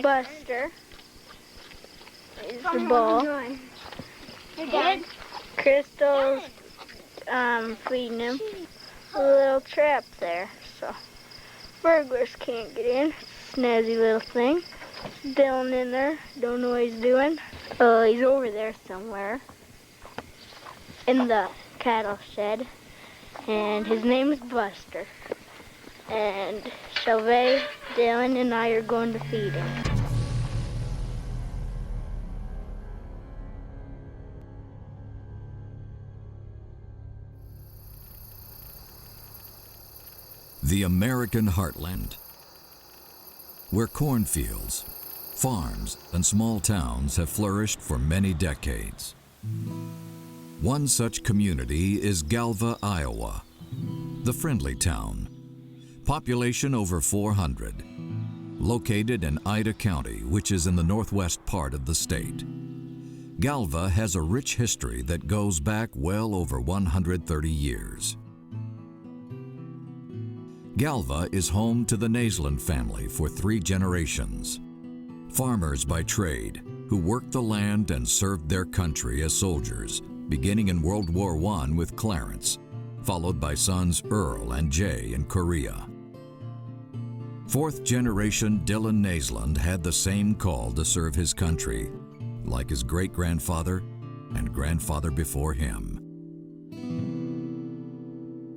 Buster is the ball. You're done. Crystal's feeding him a little trap there, so burglars can't get in. Snazzy little thing. Dylan in there, don't know what he's doing. He's over there somewhere in the cattle shed, and his name is Buster. And Chauvet, Dylan, and I are going to feed him. The American heartland, where cornfields, farms, and small towns have flourished for many decades. One such community is Galva, Iowa, the friendly town. Population over 400, located in Ida County, which is in the northwest part of the state. Galva has a rich history that goes back well over 130 years. Galva is home to the Naisland family for 3 generations. Farmers by trade who worked the land and served their country as soldiers, beginning in World War I with Clarence, followed by sons Earl and Jay in Korea. 4th generation Dillion Naisland had the same call to serve his country, like his great-grandfather and grandfather before him.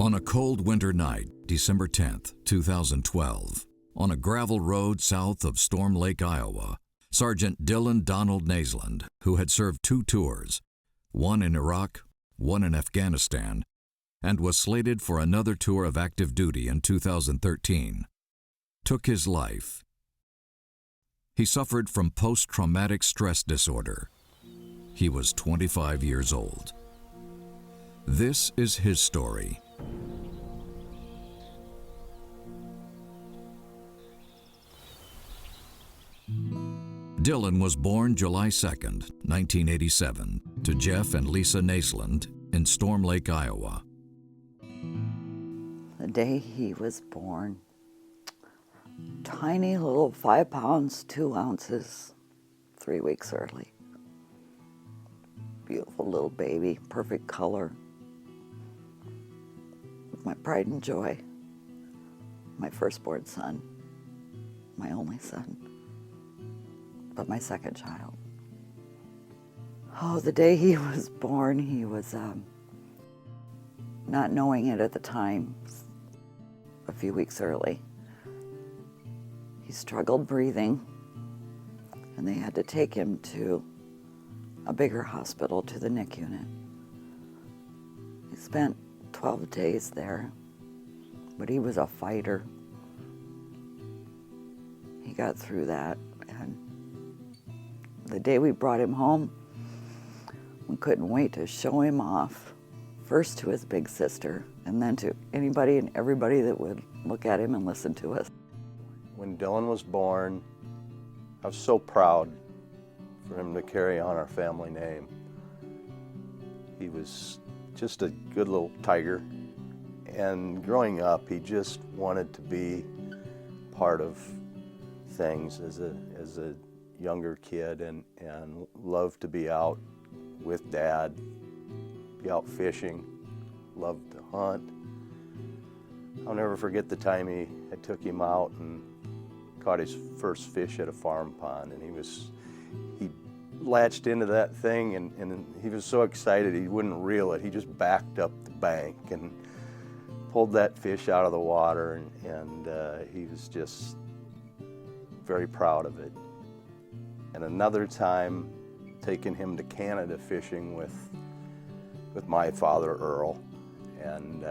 On a cold winter night, December 10th, 2012, on a gravel road south of Storm Lake, Iowa, Sergeant Dillion Donald Naisland, who had served 2 tours, one in Iraq, one in Afghanistan, and was slated for another tour of active duty in 2013, took his life. He suffered from post-traumatic stress disorder. He was 25 years old. This is his story. Dylan was born July 2nd, 1987, to Jeff and Lisa Naisland in Storm Lake, Iowa. The day he was born, tiny little 5 pounds, 2 ounces, 3 weeks early. Beautiful little baby, perfect color. My pride and joy. My firstborn son, my only son, but my second child. Oh, the day he was born, he was not knowing it at the time, a few weeks early. He struggled breathing, and they had to take him to a bigger hospital, to the NIC unit. He spent 12 days there, but he was a fighter. He got through that, and the day we brought him home, we couldn't wait to show him off, first to his big sister, and then to anybody and everybody that would look at him and listen to us. When Dylan was born, I was so proud for him to carry on our family name. He was just a good little tiger, and growing up, he just wanted to be part of things as a younger kid, and loved to be out with Dad, be out fishing, loved to hunt. I'll never forget the time I took him out and caught his first fish at a farm pond, and he latched into that thing, and he was so excited he wouldn't reel it. He just backed up the bank and pulled that fish out of the water, and he was just very proud of it. And another time, taking him to Canada fishing with my father, Earl, and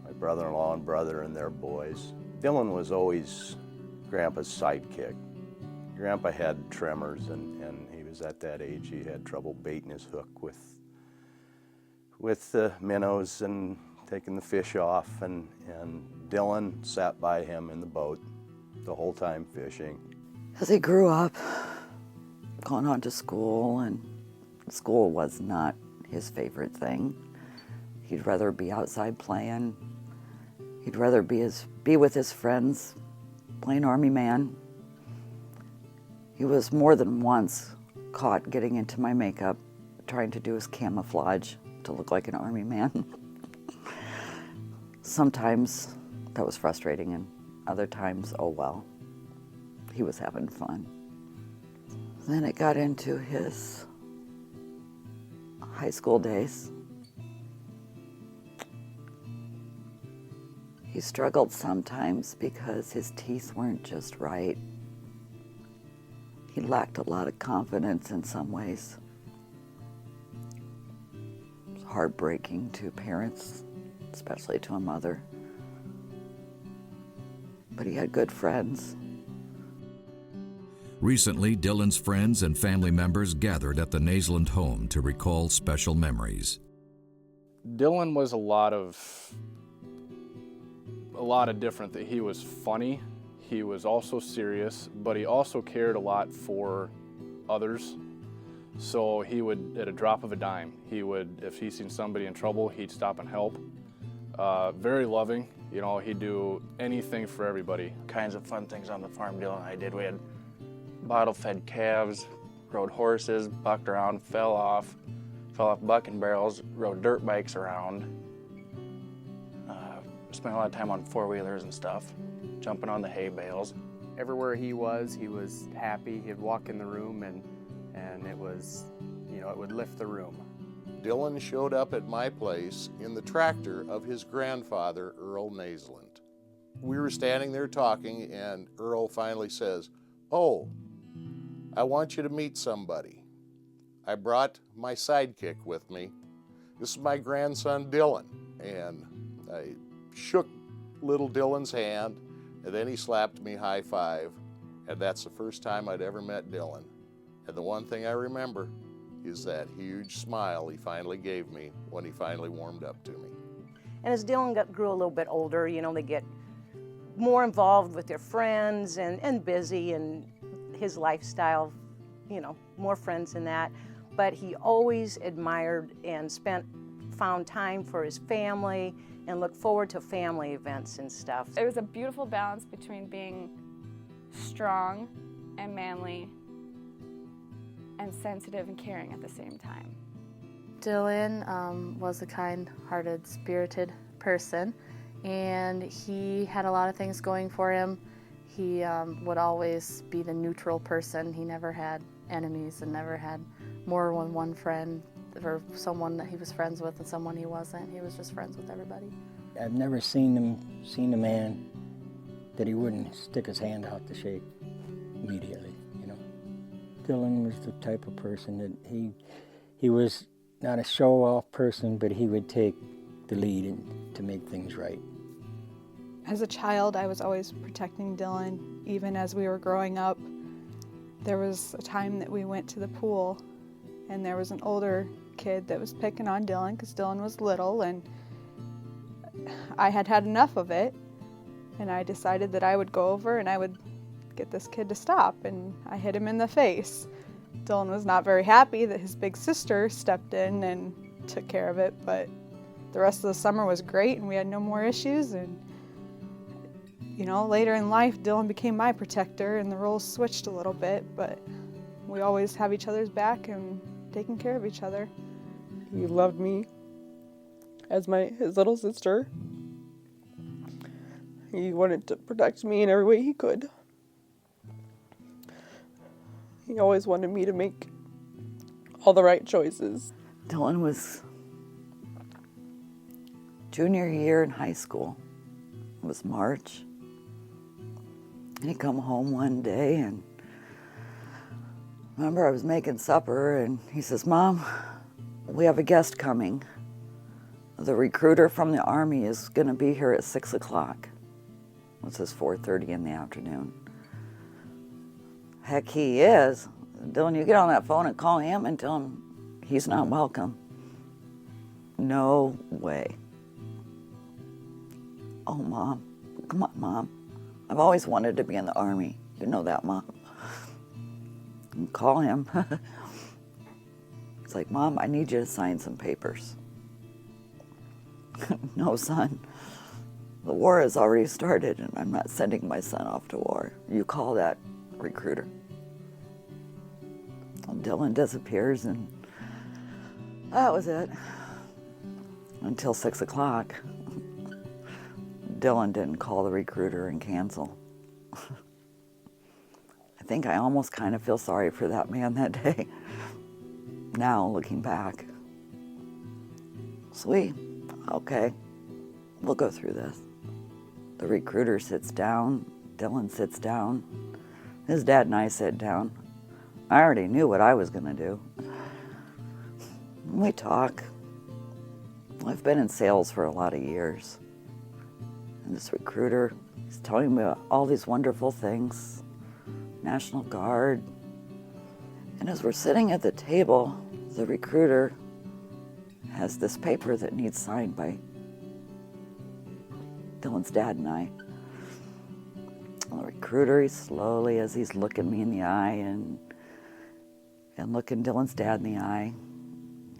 my brother-in-law and brother and their boys. Dylan was always Grandpa's sidekick. Grandpa had tremors, and he was at that age. He had trouble baiting his hook with the minnows and taking the fish off, and Dylan sat by him in the boat the whole time fishing. As he grew up, going on to school, and school was not his favorite thing. He'd rather be outside playing. He'd rather be with his friends, playing Army Man, He was more than once caught getting into my makeup, trying to do his camouflage to look like an army man. Sometimes that was frustrating, and other times, oh well, he was having fun. Then it got into his high school days. He struggled sometimes because his teeth weren't just right. He lacked a lot of confidence in some ways. It was heartbreaking to parents, especially to a mother. But he had good friends. Recently, Dillon's friends and family members gathered at the Naseland home to recall special memories. Dillion was a lot of different. He was funny, he was also serious, but he also cared a lot for others. So he would, at a drop of a dime, he would, if he seen somebody in trouble, he'd stop and help. Very loving, you know, he'd do anything for everybody. Kinds of fun things on the farm Dillion and I did. We had bottle-fed calves, rode horses, bucked around, fell off bucking barrels, rode dirt bikes around. Spent a lot of time on four-wheelers and stuff, jumping on the hay bales. Everywhere he was happy. He'd walk in the room and it was, you know, it would lift the room. Dillion showed up at my place in the tractor of his grandfather, Earl Naseland. We were standing there talking, and Earl finally says, "Oh, I want you to meet somebody. I brought my sidekick with me. This is my grandson, Dillion." And I shook little Dillion's hand, and then he slapped me high five, and that's the first time I'd ever met Dillion. And the one thing I remember is that huge smile he finally gave me when he finally warmed up to me. And as Dillion grew a little bit older, you know, they get more involved with their friends and busy, and his lifestyle, you know, more friends than that. But he always admired and found time for his family and looked forward to family events and stuff. It was a beautiful balance between being strong and manly and sensitive and caring at the same time. Dillion was a kind-hearted, spirited person, and he had a lot of things going for him. He would always be the neutral person. He never had enemies and never had more than one friend, or someone that he was friends with and someone he wasn't. He was just friends with everybody. I've never seen a man that he wouldn't stick his hand out to shake immediately, you know. Dillion was the type of person that he was not a show-off person, but he would take the lead to make things right. As a child, I was always protecting Dillion. Even as we were growing up, there was a time that we went to the pool, and there was an older kid that was picking on Dillion because Dillion was little, and I had had enough of it, and I decided that I would go over and I would get this kid to stop, and I hit him in the face. Dillion was not very happy that his big sister stepped in and took care of it, but the rest of the summer was great, and we had no more issues. And you know, later in life, Dillion became my protector, and the roles switched a little bit, but we always have each other's back and taking care of each other. He loved me as his little sister. He wanted to protect me in every way he could. He always wanted me to make all the right choices. Dillion was junior year in high school. It was March. And he come home one day, and I remember I was making supper, and he says, "Mom, we have a guest coming. The recruiter from the Army is going to be here at 6 o'clock. This is 4:30 in the afternoon. Heck, he is. Dillion, you get on that phone and call him and tell him he's not welcome. No way. Oh, Mom. Come on, Mom. I've always wanted to be in the Army. You know that, Mom. And call him. It's like, Mom, I need you to sign some papers. No, son. The war has already started, and I'm not sending my son off to war. You call that recruiter. Dylan disappears, and that was it. Until 6 o'clock. Dylan didn't call the recruiter and cancel. I think I almost kind of feel sorry for that man that day. Now, looking back. Sweet, okay, we'll go through this. The recruiter sits down, Dylan sits down. His dad and I sit down. I already knew what I was gonna do. We talk. I've been in sales for a lot of years. And this recruiter is telling me all these wonderful things. National Guard. And as we're sitting at the table, the recruiter has this paper that needs signed by Dylan's dad and I. The recruiter, he's slowly, as he's looking me in the eye and looking Dylan's dad in the eye,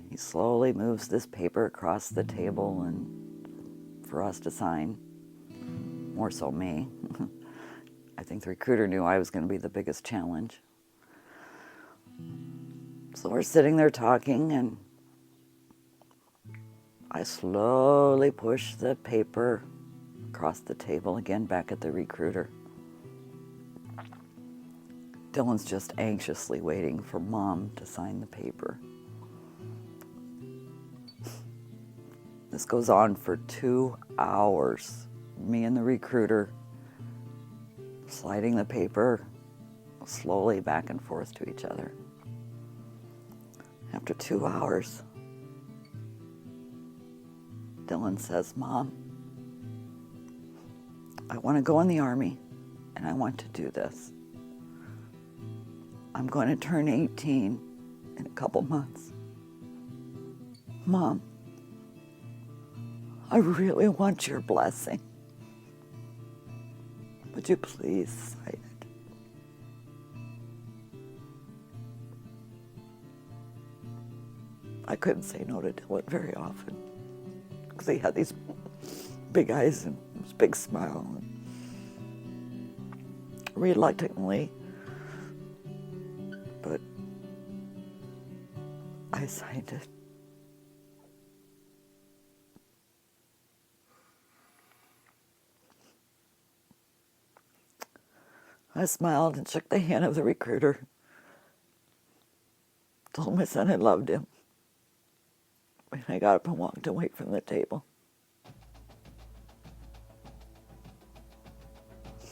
he slowly moves this paper across the table and for us to sign. More so me. I think the recruiter knew I was going to be the biggest challenge. So we're sitting there talking, and I slowly push the paper across the table again back at the recruiter. Dylan's just anxiously waiting for Mom to sign the paper. This goes on for 2 hours. Me and the recruiter sliding the paper slowly back and forth to each other. After 2 hours, Dylan says, Mom, I want to go in the Army and I want to do this. I'm going to turn 18 in a couple months. Mom, I really want your blessing. Would you please sign it? I couldn't say no to Dylan very often because he had these big eyes and this big smile. Reluctantly, but I signed it. I smiled and shook the hand of the recruiter. Told my son I loved him. And I got up and walked away from the table.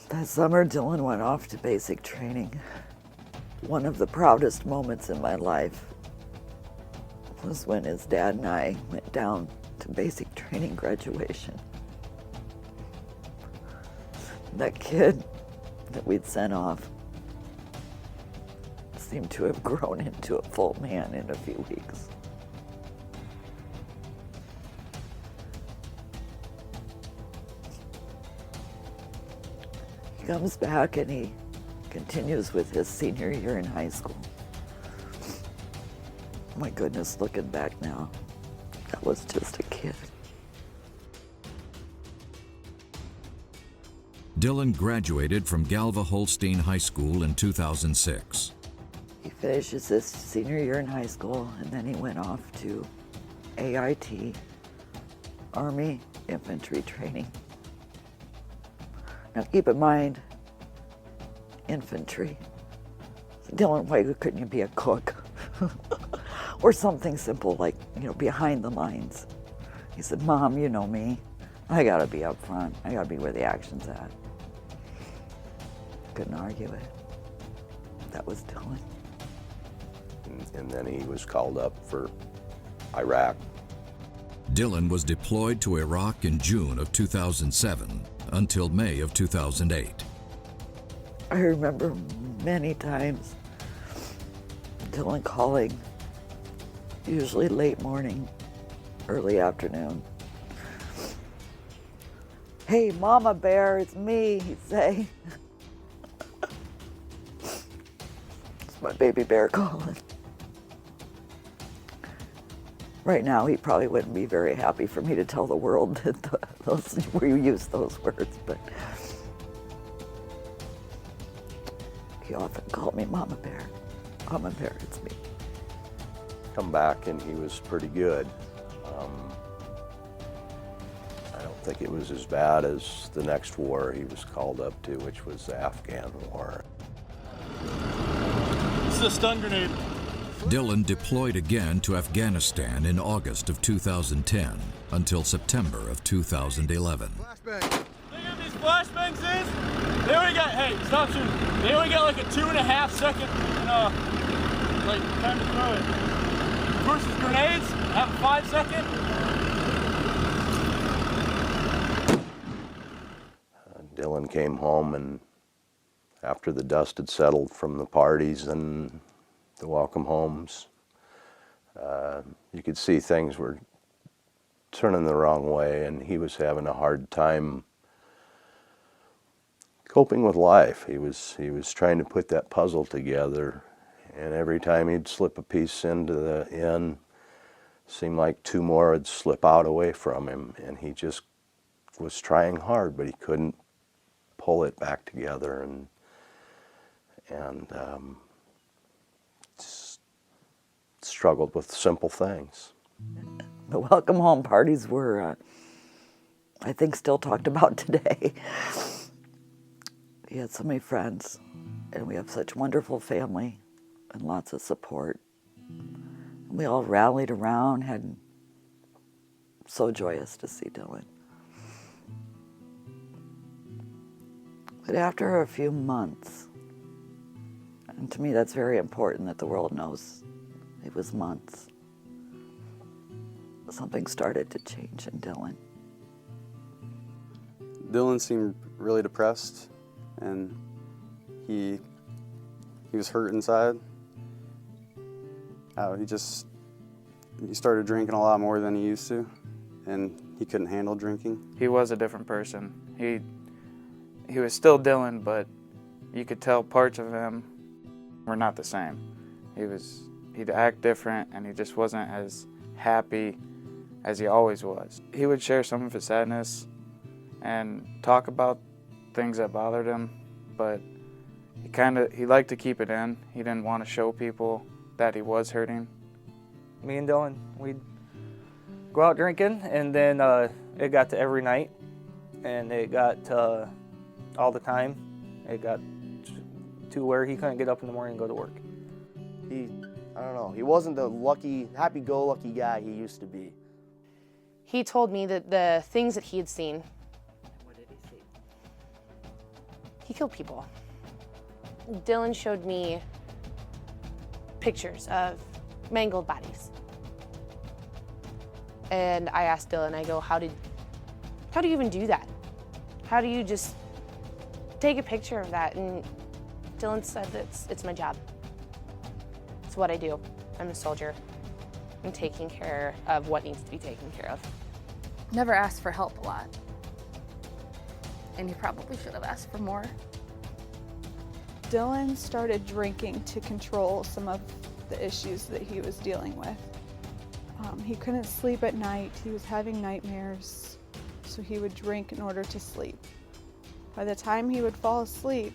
That summer, Dylan went off to basic training. One of the proudest moments in my life was when his dad and I went down to basic training graduation. That kid that we'd sent off seemed to have grown into a full man in a few weeks. He comes back and he continues with his senior year in high school. My goodness, looking back now, that was just a kid. Dylan graduated from Galva Holstein High School in 2006. He finishes his senior year in high school, and then he went off to AIT, Army Infantry Training. Now keep in mind, infantry. Dylan, why couldn't you be a cook? Or something simple like, behind the lines. He said, Mom, you know me. I gotta be up front. I gotta be where the action's at. Couldn't argue it. That was Dylan. And then he was called up for Iraq. Dylan was deployed to Iraq in June of 2007 until May of 2008. I remember many times Dylan calling, usually late morning, early afternoon. Hey, Mama Bear, it's me, he'd say. It's my baby bear calling. Right now, he probably wouldn't be very happy for me to tell the world that we use those words, but he often called me Mama Bear. Mama parents me. Come back and he was pretty good. I don't think it was as bad as the next war he was called up to, which was the Afghan War. This is a stun grenade. Dillion deployed again to Afghanistan in August of 2010 until September of 2011. Flashbang. Think of these flashbangs is, they only got, hey, stop shooting. They only got like a 2.5 second, like, time to throw it. Versus grenades, have a 5 second. Dillion came home, and after the dust had settled from the parties and the welcome homes, you could see things were turning the wrong way, and he was having a hard time coping with life. He was trying to put that puzzle together, and every time he'd slip a piece into the inn, seemed like 2 more would slip out away from him, and he just was trying hard, but he couldn't pull it back together, and struggled with simple things. The welcome home parties were, I think, still talked about today. He had so many friends, and we have such wonderful family and lots of support. We all rallied around, had so joyous to see Dillion. But after a few months, and to me that's very important that the world knows it was months, something started to change in Dillion. Dillion seemed really depressed, and he was hurt inside. He started drinking a lot more than he used to, and he couldn't handle drinking. He was a different person. He was still Dillion, but you could tell parts of him were not the same. He'd act different, and he just wasn't as happy as he always was. He would share some of his sadness and talk about things that bothered him, but he liked to keep it in. He didn't want to show people that he was hurting. Me and Dillion, we'd go out drinking, and then it got to every night, and it got to all the time. It got to where he couldn't get up in the morning and go to work. I don't know, he wasn't the lucky, happy-go-lucky guy he used to be. He told me that the things that he had seen. What did he see? He killed people. Dillion showed me pictures of mangled bodies. And I asked Dillion, I go, how do you even do that? How do you just take a picture of that? And Dillion said that it's my job. It's what I do. I'm a soldier. I'm taking care of what needs to be taken care of. Never asked for help a lot. And he probably should have asked for more. Dillion started drinking to control some of the issues that he was dealing with. He couldn't sleep at night. He was having nightmares, so he would drink in order to sleep. By the time he would fall asleep,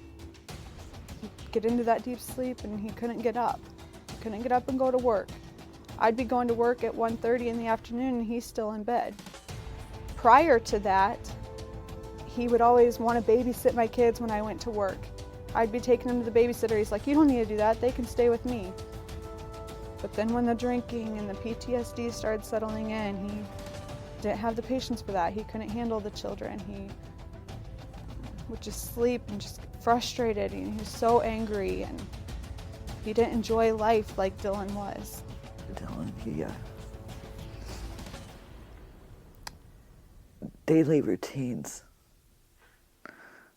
he'd get into that deep sleep and he couldn't get up. He couldn't get up and go to work. I'd be going to work at 1:30 in the afternoon and he's still in bed. Prior to that, he would always want to babysit my kids when I went to work. I'd be taking them to the babysitter. He's like, you don't need to do that. They can stay with me. But then when the drinking and the PTSD started settling in, he didn't have the patience for that. He couldn't handle the children. He would just sleep and just get frustrated. And he was so angry, and he didn't enjoy life like Dillion was. Dillion, daily routines,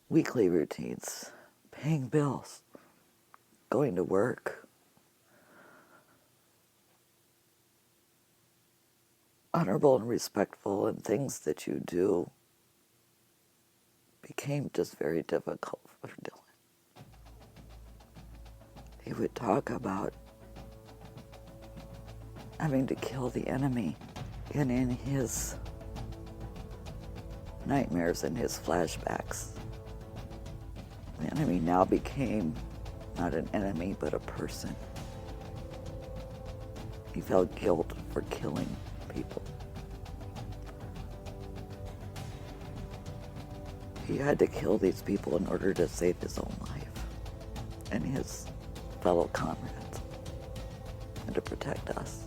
weekly routines, paying bills, going to work, honorable and respectful, and things that you do became just very difficult for Dillion. He would talk about having to kill the enemy, and in his nightmares and his flashbacks, the enemy now became not an enemy but a person. He felt guilt for killing people. He had to kill these people in order to save his own life and his fellow comrades, and to protect us.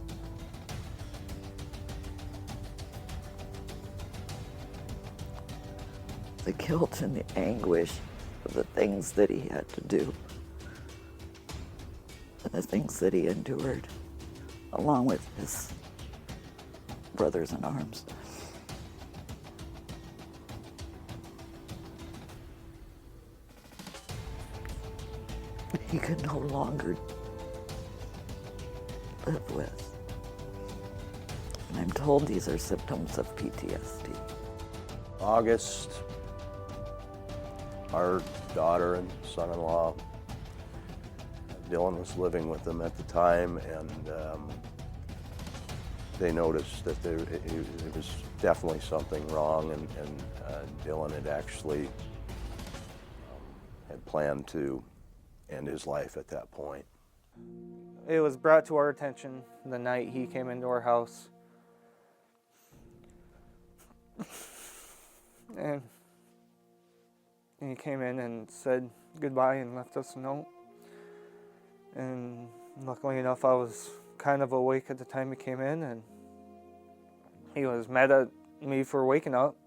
The guilt and the anguish of the things that he had to do, and the things that he endured, along with his brothers in arms. He could no longer live with. And I'm told these are symptoms of PTSD. August, our daughter and son-in-law, Dylan was living with them at the time, and they noticed that there was definitely something wrong, and Dylan had actually had planned to end his life at that point. It was brought to our attention the night he came into our house. And he came in and said goodbye and left us a note. And luckily enough, I was kind of awake at the time he came in, and he was mad at me for waking up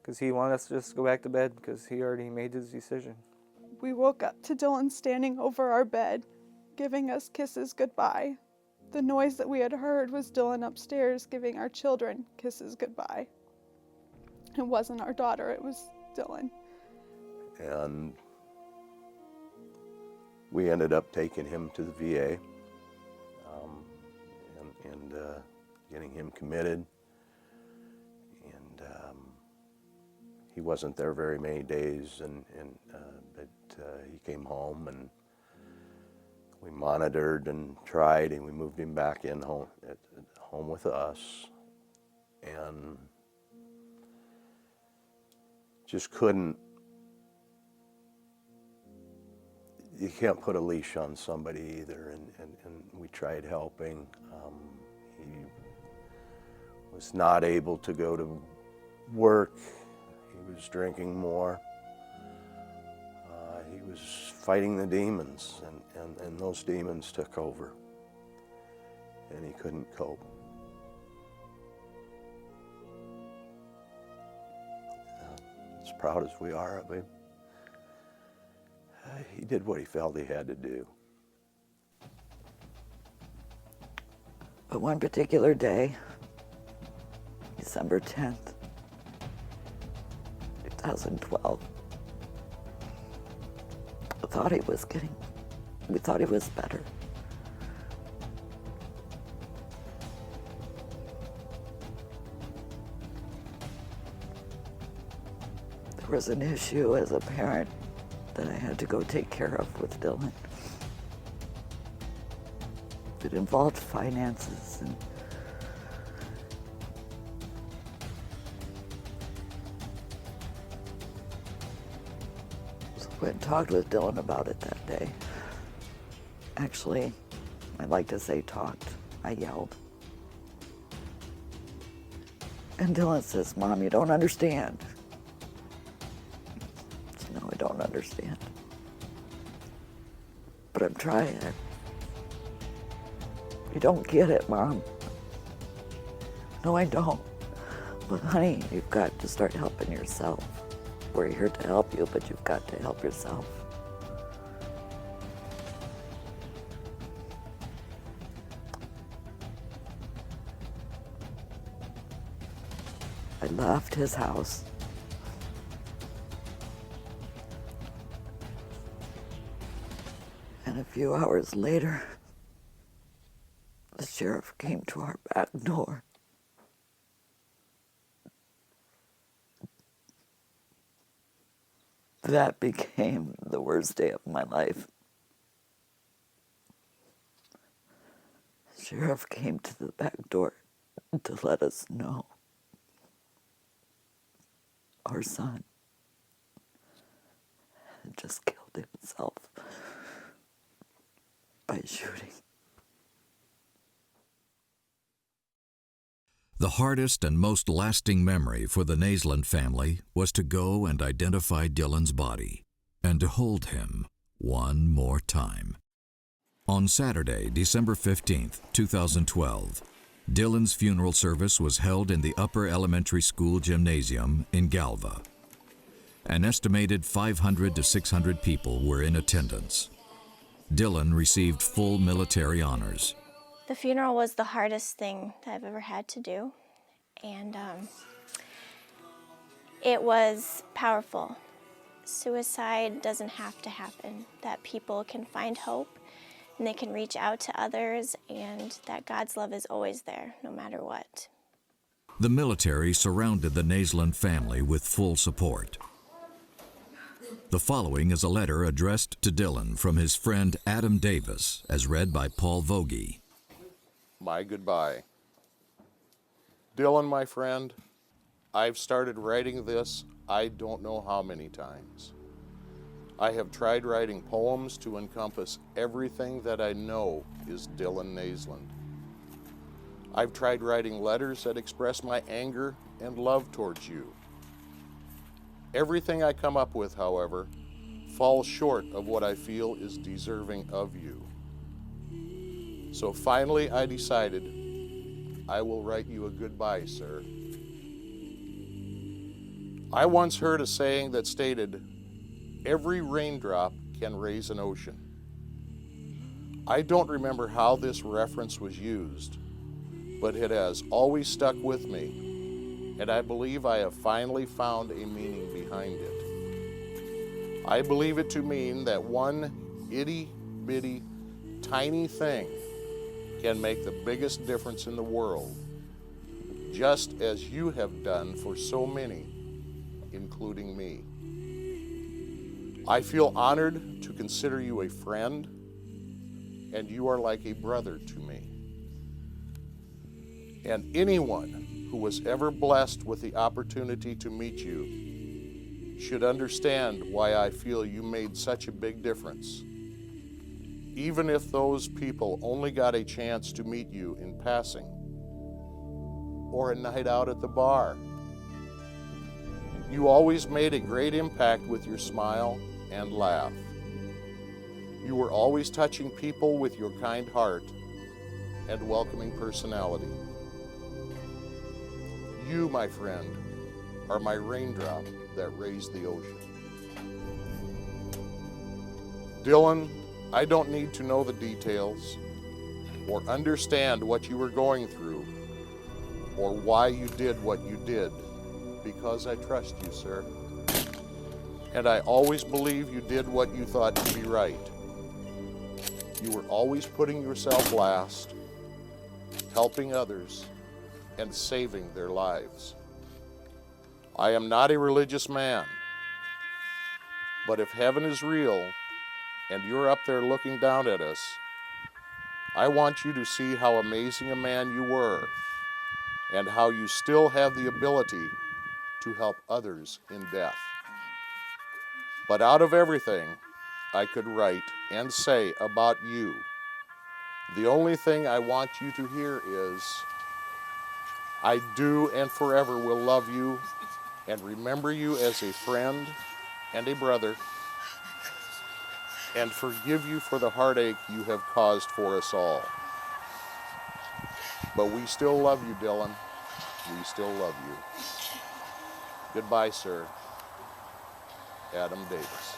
because he wanted us to just go back to bed because he already made his decision. We woke up to Dylan standing over our bed, giving us kisses goodbye. The noise that we had heard was Dylan upstairs giving our children kisses goodbye. It wasn't our daughter, it was Dylan. And we ended up taking him to the VA and getting him committed. And he wasn't there very many days, but he came home, and we monitored and tried, and we moved him back in home at home with us, and just couldn't. You can't put a leash on somebody either, and we tried helping. He was not able to go to work. He was drinking more. He was fighting the demons, and those demons took over, and he couldn't cope. As proud as we are of him, he did what he felt he had to do. But one particular day, December 10th, 2012, we thought he was better. There was an issue as a parent that I had to go take care of with Dylan. It involved finances, and so I went and talked with Dylan about it that day. Actually, I like to say talked. I yelled. And Dylan says, "Mom, you don't understand." No, I don't understand. But I'm trying. You don't get it, Mom. No, I don't. But honey, you've got to start helping yourself. We're here to help you, but you've got to help yourself. I left his house. And a few hours later, the sheriff came to our back door. That became the worst day of my life. The sheriff came to the back door to let us know our son had just killed himself by shooting. The hardest and most lasting memory for the Naisland family was to go and identify Dillon's body and to hold him one more time. On Saturday, December 15th, 2012, Dillon's funeral service was held in the Upper Elementary School Gymnasium in Galva. An estimated 500 to 600 people were in attendance. Dillion received full military honors. The funeral was the hardest thing that I've ever had to do, and it was powerful. Suicide doesn't have to happen, that people can find hope and they can reach out to others, and that God's love is always there, no matter what. The military surrounded the Naisland family with full support. The following is a letter addressed to Dillion from his friend Adam Davis, as read by Paul Vogie. My goodbye. Dillion, my friend, I've started writing this I don't know how many times. I have tried writing poems to encompass everything that I know is Dillion Naisland. I've tried writing letters that express my anger and love towards you. Everything I come up with, however, falls short of what I feel is deserving of you. So finally I decided I will write you a goodbye, sir. I once heard a saying that stated, "Every raindrop can raise an ocean." I don't remember how this reference was used, but it has always stuck with me, and I believe I have finally found a meaning behind it. I believe it to mean that one itty-bitty, tiny thing can make the biggest difference in the world, just as you have done for so many, including me. I feel honored to consider you a friend, and you are like a brother to me. And anyone who was ever blessed with the opportunity to meet you should understand why I feel you made such a big difference. Even if those people only got a chance to meet you in passing, or a night out at the bar. You always made a great impact with your smile and laugh. You were always touching people with your kind heart and welcoming personality. You, my friend, are my raindrop that raised the ocean. Dillion, I don't need to know the details or understand what you were going through or why you did what you did, because I trust you, sir. And I always believe you did what you thought to be right. You were always putting yourself last, helping others, and saving their lives. I am not a religious man, but if heaven is real and you're up there looking down at us, I want you to see how amazing a man you were and how you still have the ability to help others in death. But out of everything I could write and say about you, the only thing I want you to hear is, I do and forever will love you and remember you as a friend and a brother, and forgive you for the heartache you have caused for us all. But we still love you, Dillion. We still love you. Goodbye, sir. Adam Davis.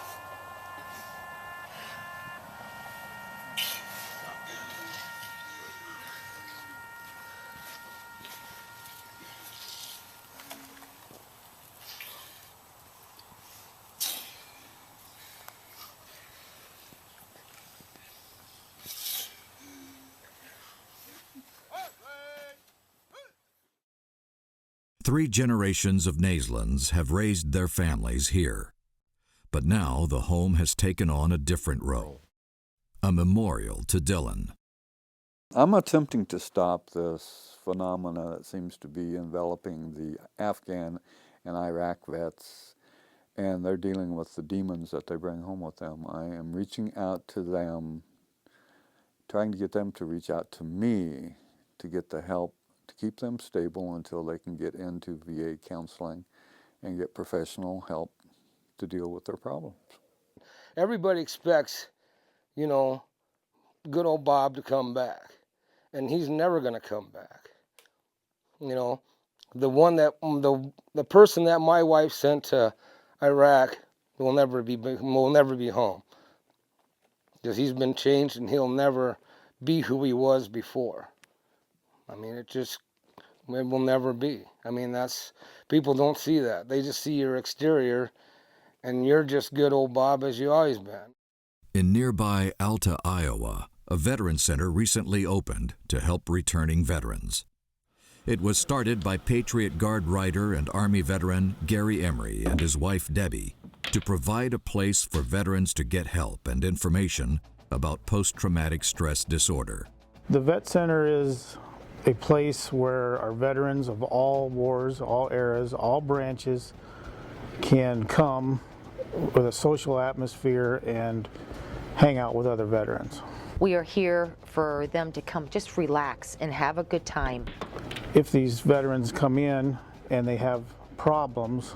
Three generations of Naislands have raised their families here. But now the home has taken on a different role. A memorial to Dillion. I'm attempting to stop this phenomena that seems to be enveloping the Afghan and Iraq vets, and they're dealing with the demons that they bring home with them. I am reaching out to them, trying to get them to reach out to me to get the help to keep them stable until they can get into VA counseling and get professional help to deal with their problems. Everybody expects, you know, good old Bob to come back, and he's never going to come back. You know, the person that my wife sent to Iraq will never be home, because he's been changed and he'll never be who he was before. I mean, it will never be. I mean, people don't see that. They just see your exterior, and you're just good old Bob as you always been. In nearby Alta, Iowa, a veteran center recently opened to help returning veterans. It was started by Patriot Guard writer and Army veteran Gary Emery and his wife Debbie to provide a place for veterans to get help and information about post-traumatic stress disorder. The Vet Center is a place where our veterans of all wars, all eras, all branches can come with a social atmosphere and hang out with other veterans. We are here for them to come just relax and have a good time. If these veterans come in and they have problems,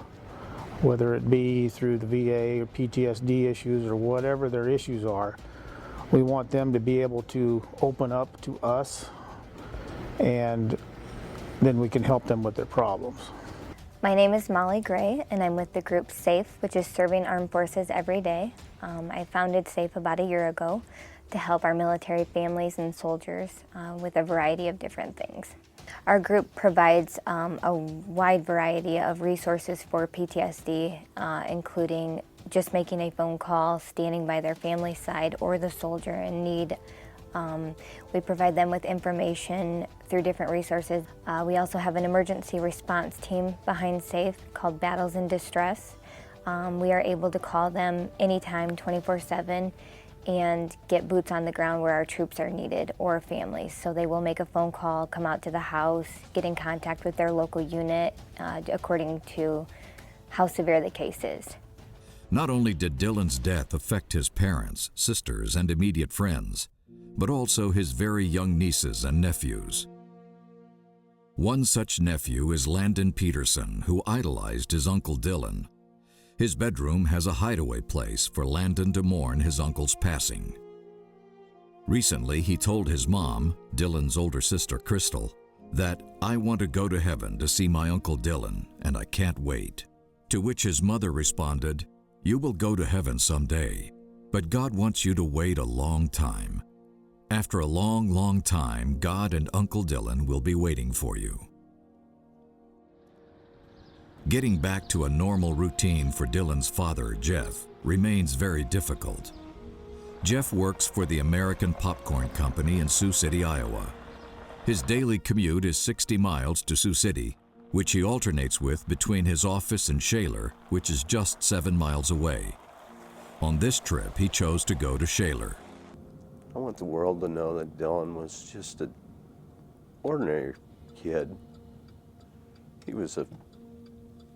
whether it be through the VA or PTSD issues or whatever their issues are, we want them to be able to open up to us, and then we can help them with their problems. My name is Molly Gray, and I'm with the group SAFE, which is Serving Armed Forces Every Day. I founded SAFE about a year ago to help our military families and soldiers with a variety of different things. Our group provides a wide variety of resources for PTSD, including just making a phone call, standing by their family's side or the soldier in need. We provide them with information through different resources. We also have an emergency response team behind SAFE called Battles in Distress. We are able to call them anytime, 24/7, and get boots on the ground where our troops are needed or families. So they will make a phone call, come out to the house, get in contact with their local unit according to how severe the case is. Not only did Dylan's death affect his parents, sisters, and immediate friends, but also his very young nieces and nephews. One such nephew is Landon Peterson, who idolized his Uncle Dylan. His bedroom has a hideaway place for Landon to mourn his uncle's passing. Recently, he told his mom, Dylan's older sister Crystal, that "I want to go to heaven to see my Uncle Dylan, and I can't wait." To which his mother responded, "You will go to heaven someday, but God wants you to wait a long time. After a long, long time, God and Uncle Dylan will be waiting for you." Getting back to a normal routine for Dylan's father, Jeff, remains very difficult. Jeff works for the American Popcorn Company in Sioux City, Iowa. His daily commute is 60 miles to Sioux City, which he alternates with between his office in Shaler, which is just 7 miles away. On this trip, he chose to go to Shaler. I want the world to know that Dylan was just an ordinary kid. He was a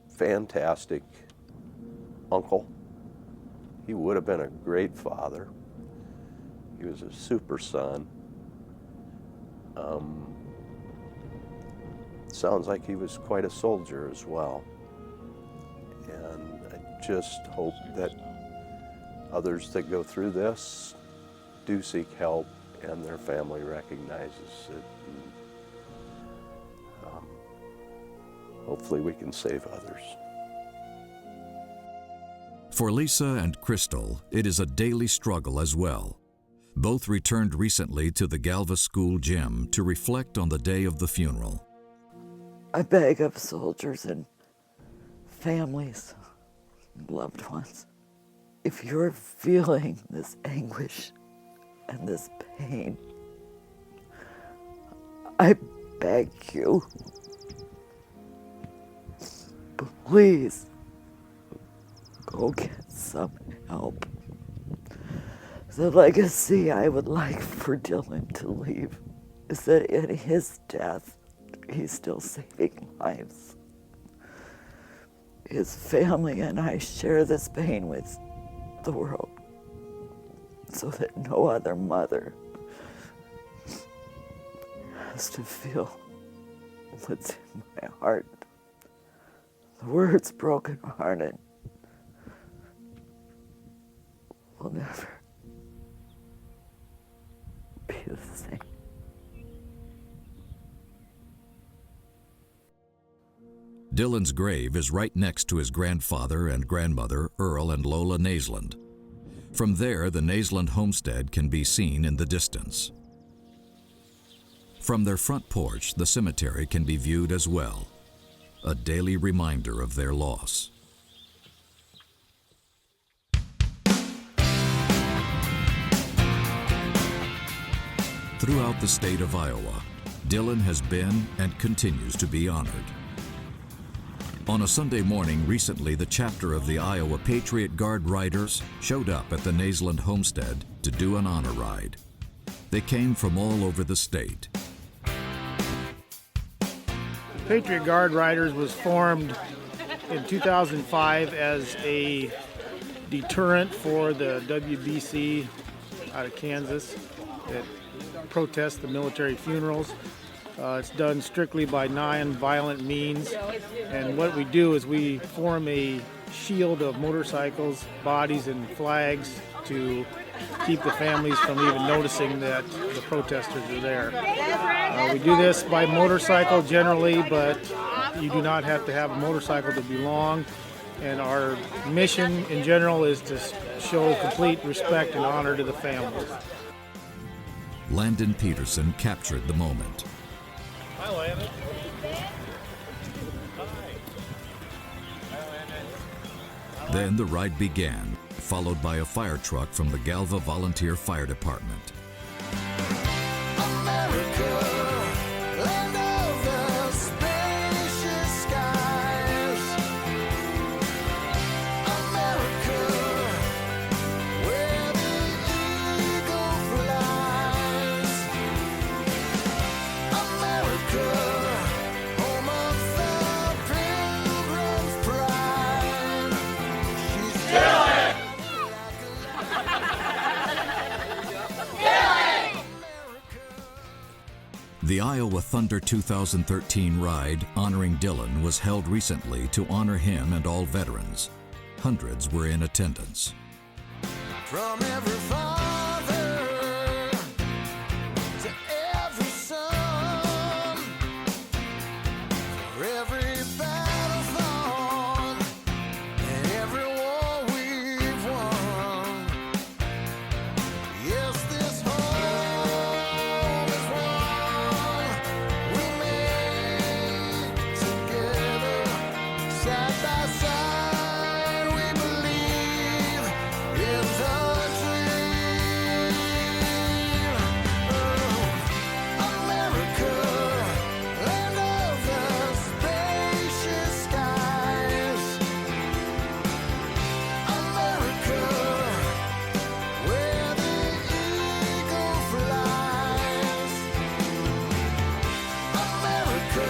fantastic uncle. He would have been a great father. He was a super son. Sounds like he was quite a soldier as well. And I just hope that others that go through this do seek help and their family recognizes it. And, hopefully we can save others. For Lisa and Crystal, it is a daily struggle as well. Both returned recently to the Galva School gym to reflect on the day of the funeral. I beg of soldiers and families, loved ones, if you're feeling this anguish and this pain, I beg you, please go get some help. The legacy I would like for Dylan to leave is that in his death, he's still saving lives. His family and I share this pain with the world so that no other mother has to feel what's in my heart. The words brokenhearted will never be the same. Dillon's grave is right next to his grandfather and grandmother, Earl and Lola Naysland. From there, the Naysland homestead can be seen in the distance. From their front porch, the cemetery can be viewed as well, a daily reminder of their loss. Throughout the state of Iowa, Dillon has been and continues to be honored. On a Sunday morning recently, the chapter of the Iowa Patriot Guard Riders showed up at the Naysland homestead to do an honor ride. They came from all over the state. Patriot Guard Riders was formed in 2005 as a deterrent for the WBC out of Kansas that protests the military funerals. It's done strictly by non-violent means, and what we do is we form a shield of motorcycles, bodies, and flags to keep the families from even noticing that the protesters are there. We do this by motorcycle generally, but you do not have to have a motorcycle to belong, and our mission in general is to show complete respect and honor to the families. Landon Peterson captured the moment. Hi, Landon. Then the ride began, followed by a fire truck from the Galva Volunteer Fire Department. The Iowa Thunder 2013 ride honoring Dillon was held recently to honor him and all veterans. Hundreds were in attendance. From every father to every son, for every battle fought and every war we've won. Yes, this home is one we made together, side by side. We believe in the dream. America, land of the spacious skies. America, where the eagle flies. America.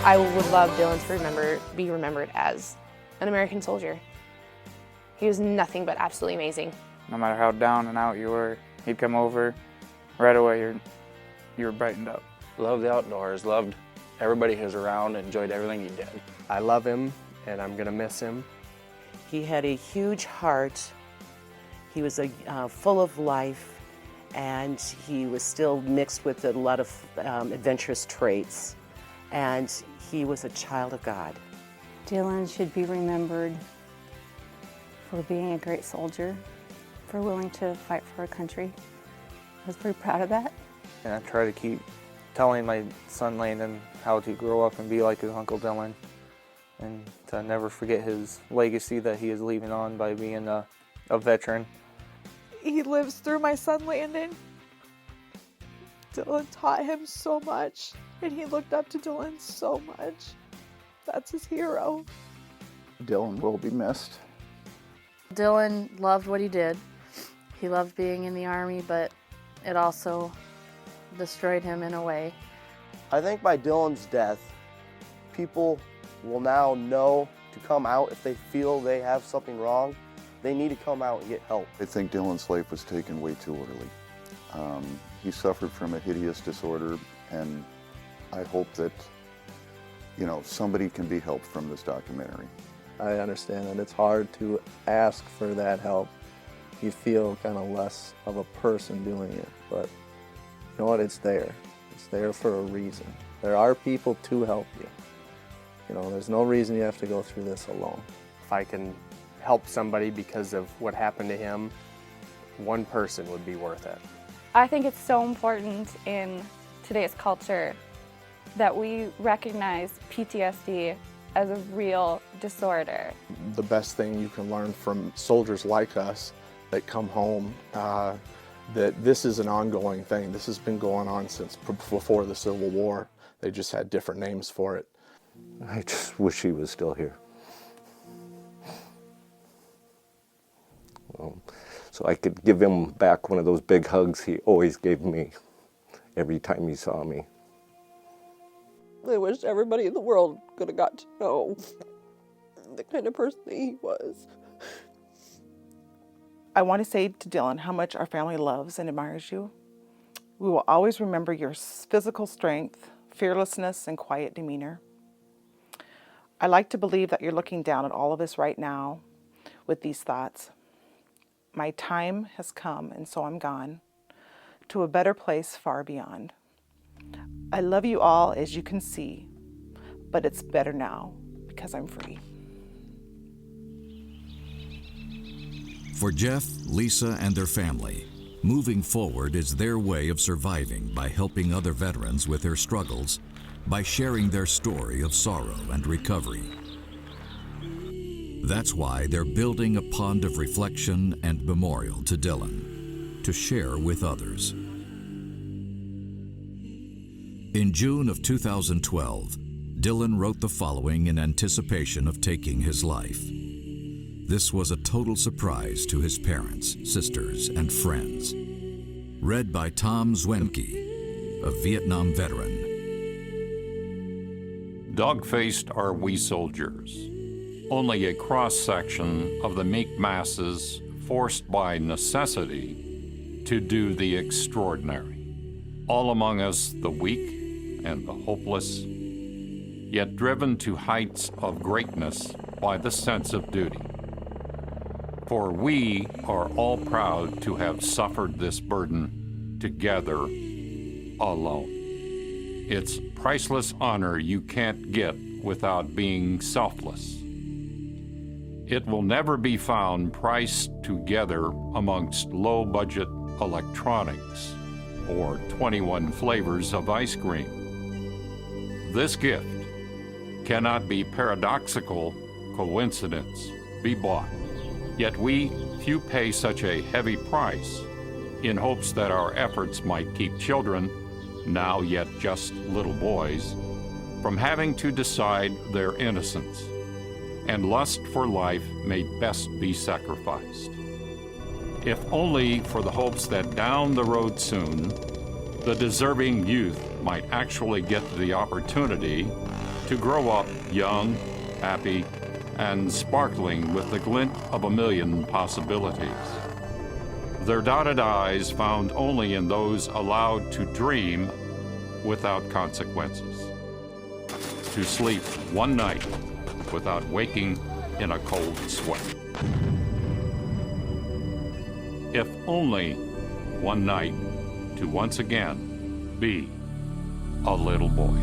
I would love Dillon to be remembered as an American soldier. He was nothing but absolutely amazing. No matter how down and out you were, he'd come over, right away you were brightened up. Loved the outdoors, loved everybody he was around, enjoyed everything he did. I love him, and I'm gonna miss him. He had a huge heart. He was full of life, and he was still mixed with a lot of adventurous traits. And he was a child of God. Dillon should be remembered for being a great soldier, for willing to fight for our country. I was pretty proud of that. And I try to keep telling my son Landon how to grow up and be like his Uncle Dillon, and to never forget his legacy that he is leaving on by being a veteran. He lives through my son Landon. Dillon taught him so much, and he looked up to Dillon so much. That's his hero. Dillon will be missed. Dillon loved what he did. He loved being in the Army, but it also destroyed him in a way. I think by Dillon's death, people will now know to come out if they feel they have something wrong. They need to come out and get help. I think Dillon's life was taken way too early. He suffered from a hideous disorder, and I hope that you know, somebody can be helped from this documentary. I understand that it's hard to ask for that help. You feel kind of less of a person doing it, but you know what, it's there. It's there for a reason. There are people to help you. You know, there's no reason you have to go through this alone. If I can help somebody because of what happened to him, one person would be worth it. I think it's so important in today's culture that we recognize PTSD as a real disorder. The best thing you can learn from soldiers like us that come home, that this is an ongoing thing. This has been going on since before the Civil War. They just had different names for it. I just wish he was still here. So I could give him back one of those big hugs he always gave me every time he saw me. I wish everybody in the world could have got to know the kind of person that he was. I want to say to Dillion how much our family loves and admires you. We will always remember your physical strength, fearlessness, and quiet demeanor. I like to believe that you're looking down at all of us right now with these thoughts. My time has come, and so I'm gone to a better place far beyond. I love you all, as you can see, but it's better now because I'm free. For Jeff, Lisa, and their family, moving forward is their way of surviving by helping other veterans with their struggles, by sharing their story of sorrow and recovery. That's why they're building a pond of reflection and memorial to Dillion, to share with others. In June of 2012, Dillion wrote the following in anticipation of taking his life. This was a total surprise to his parents, sisters, and friends. Read by Tom Zwenke, a Vietnam veteran. Dog-faced are we soldiers, only a cross-section of the meek masses forced by necessity to do the extraordinary. All among us the weak and the hopeless, yet driven to heights of greatness by the sense of duty. For we are all proud to have suffered this burden together alone. It's priceless honor you can't get without being selfless. It will never be found priced together amongst low-budget electronics or 21 flavors of ice cream. This gift cannot be paradoxical coincidence be bought. Yet we few pay such a heavy price in hopes that our efforts might keep children, now yet just little boys, from having to decide their innocence, and lust for life may best be sacrificed. If only for the hopes that down the road soon, the deserving youth might actually get the opportunity to grow up young, happy, and sparkling with the glint of a million possibilities. Their dotted eyes found only in those allowed to dream without consequences. To sleep one night without waking in a cold sweat. If only one night to once again be a little boy.